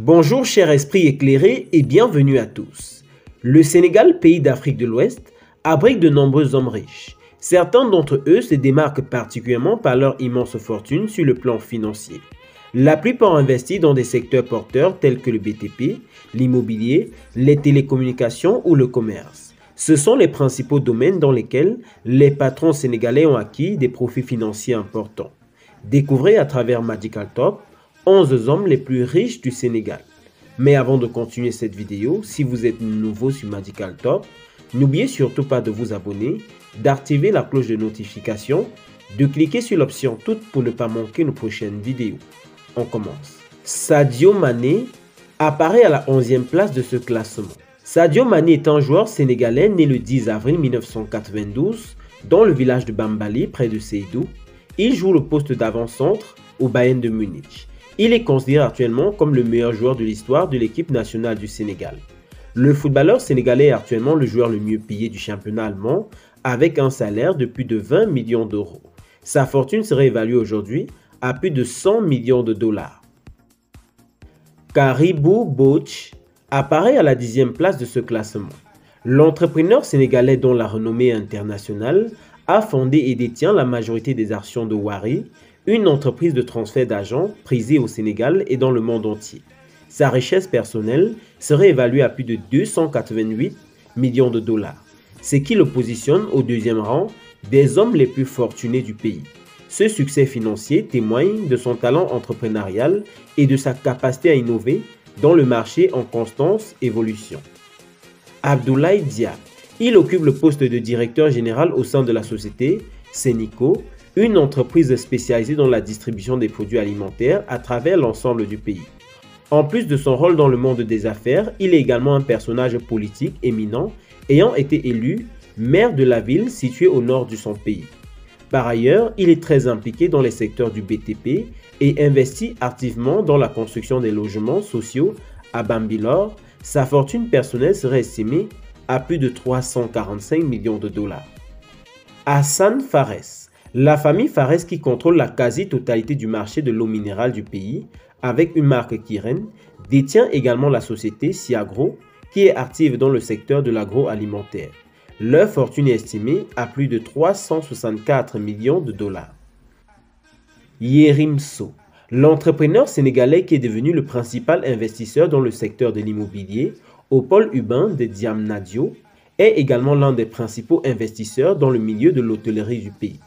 Bonjour chers esprits éclairés et bienvenue à tous. Le Sénégal, pays d'Afrique de l'Ouest, abrite de nombreux hommes riches. Certains d'entre eux se démarquent particulièrement par leur immense fortune sur le plan financier. La plupart investissent dans des secteurs porteurs tels que le BTP, l'immobilier, les télécommunications ou le commerce. Ce sont les principaux domaines dans lesquels les patrons sénégalais ont acquis des profits financiers importants. Découvrez à travers Magical Top 11 hommes les plus riches du Sénégal. Mais avant de continuer cette vidéo, si vous êtes nouveau sur Magical Top, n'oubliez surtout pas de vous abonner, d'activer la cloche de notification, de cliquer sur l'option toutes pour ne pas manquer nos prochaines vidéos. On commence. Sadio Mané apparaît à la 11e place de ce classement. Sadio Mané est un joueur sénégalais né le 10 avril 1992 dans le village de Bambali près de Sédhiou. Il joue le poste d'avant-centre au Bayern de Munich. Il est considéré actuellement comme le meilleur joueur de l'histoire de l'équipe nationale du Sénégal. Le footballeur sénégalais est actuellement le joueur le mieux payé du championnat allemand avec un salaire de plus de 20 millions d'euros. Sa fortune serait évaluée aujourd'hui à plus de 100 millions de dollars. Karibou Boch apparaît à la 10e place de ce classement. L'entrepreneur sénégalais dont la renommée internationale a fondé et détient la majorité des actions de Wari, une entreprise de transfert d'argent prisée au Sénégal et dans le monde entier. Sa richesse personnelle serait évaluée à plus de 288 millions de dollars, ce qui le positionne au 2e rang des hommes les plus fortunés du pays. Ce succès financier témoigne de son talent entrepreneurial et de sa capacité à innover dans le marché en constante évolution. Abdoulaye Diab. Il occupe le poste de directeur général au sein de la société Sénico, une entreprise spécialisée dans la distribution des produits alimentaires à travers l'ensemble du pays. En plus de son rôle dans le monde des affaires, il est également un personnage politique éminent, ayant été élu maire de la ville située au nord de son pays. Par ailleurs, il est très impliqué dans les secteurs du BTP et investit activement dans la construction des logements sociaux à Bambilor. Sa fortune personnelle serait estimée à plus de 345 millions de dollars. Hassan Fares. La famille Fares, qui contrôle la quasi-totalité du marché de l'eau minérale du pays avec une marque Kiren, détient également la société Siagro qui est active dans le secteur de l'agroalimentaire. Leur fortune est estimée à plus de 364 millions de dollars. Yerim So. L'entrepreneur sénégalais qui est devenu le principal investisseur dans le secteur de l'immobilier au pôle urbain de Diamniadio est également l'un des principaux investisseurs dans le milieu de l'hôtellerie du pays.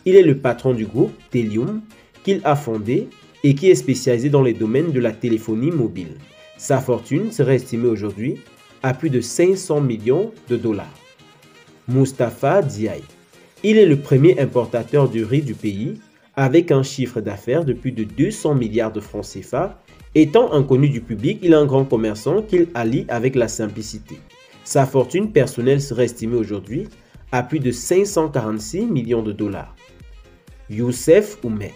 Il est le patron du groupe Telium qu'il a fondé et qui est spécialisé dans les domaines de la téléphonie mobile. Sa fortune serait estimée aujourd'hui à plus de 500 millions de dollars. Moustapha Diaye. Il est le premier importateur de riz du pays avec un chiffre d'affaires de plus de 200 milliards de francs CFA. Étant inconnu du public, il est un grand commerçant qu'il allie avec la simplicité. Sa fortune personnelle serait estimée aujourd'hui à plus de 546 millions de dollars. Youssef Oumet.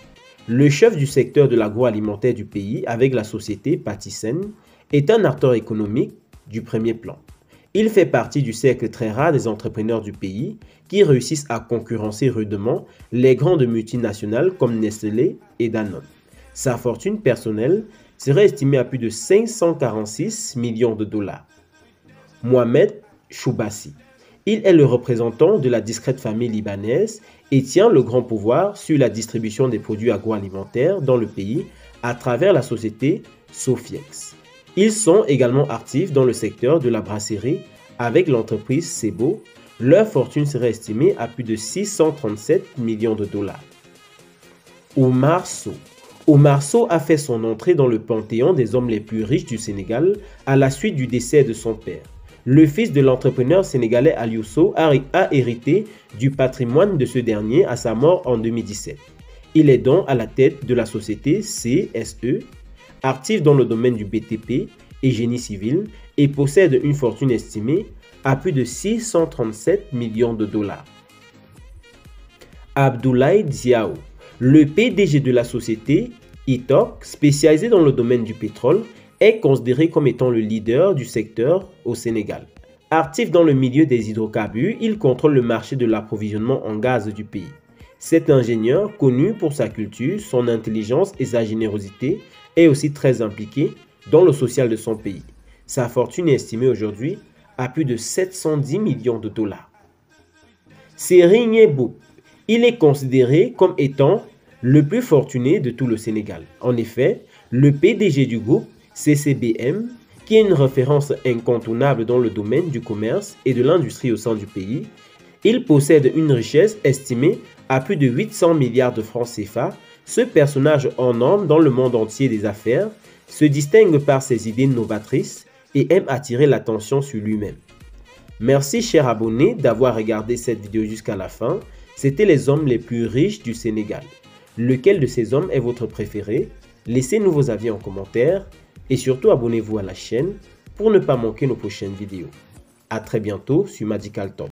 Le chef du secteur de l'agroalimentaire du pays avec la société Patisen est un acteur économique du premier plan. Il fait partie du cercle très rare des entrepreneurs du pays qui réussissent à concurrencer rudement les grandes multinationales comme Nestlé et Danone. Sa fortune personnelle serait estimée à plus de 546 millions de dollars. Mohamed Choubassi. Il est le représentant de la discrète famille libanaise et tient le grand pouvoir sur la distribution des produits agroalimentaires dans le pays à travers la société Sofiex. Ils sont également actifs dans le secteur de la brasserie avec l'entreprise Sebo. Leur fortune serait estimée à plus de 637 millions de dollars. Oumar Sow. Oumar Sow a fait son entrée dans le panthéon des hommes les plus riches du Sénégal à la suite du décès de son père. Le fils de l'entrepreneur sénégalais Aliou Sow a hérité du patrimoine de ce dernier à sa mort en 2017. Il est donc à la tête de la société CSE, active dans le domaine du BTP et génie civil, et possède une fortune estimée à plus de 637 millions de dollars. Abdoulaye Diaw. Le PDG de la société Itok, spécialisée dans le domaine du pétrole, est considéré comme étant le leader du secteur au Sénégal. Actif dans le milieu des hydrocarbures, il contrôle le marché de l'approvisionnement en gaz du pays. Cet ingénieur, connu pour sa culture, son intelligence et sa générosité, est aussi très impliqué dans le social de son pays. Sa fortune est estimée aujourd'hui à plus de 710 millions de dollars. Serigne Mboup, il est considéré comme étant le plus fortuné de tout le Sénégal. En effet, le PDG du groupe CCBM, qui est une référence incontournable dans le domaine du commerce et de l'industrie au sein du pays, il possède une richesse estimée à plus de 800 milliards de francs CFA. Ce personnage en norme dans le monde entier des affaires se distingue par ses idées novatrices et aime attirer l'attention sur lui-même. Merci chers abonnés d'avoir regardé cette vidéo jusqu'à la fin. C'était les hommes les plus riches du Sénégal. Lequel de ces hommes est votre préféré? Laissez-nous vos avis en commentaire et surtout abonnez-vous à la chaîne pour ne pas manquer nos prochaines vidéos. A très bientôt sur Medical Talk.